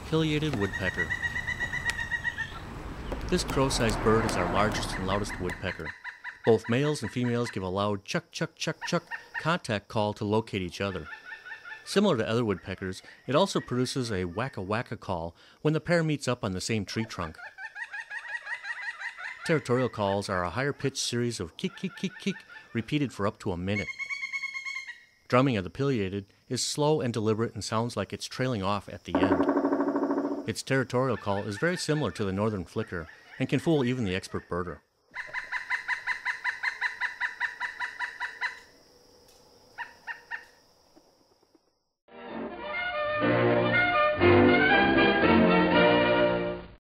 Pileated Woodpecker. This crow-sized bird is our largest and loudest woodpecker. Both males and females give a loud chuck, chuck, chuck, chuck contact call to locate each other. Similar to other woodpeckers, it also produces a wacka wacka call when the pair meets up on the same tree trunk. Territorial calls are a higher-pitched series of keek, keek, keek, keek, repeated for up to a minute. Drumming of the pileated is slow and deliberate and sounds like it's trailing off at the end. Its territorial call is very similar to the northern flicker and can fool even the expert birder.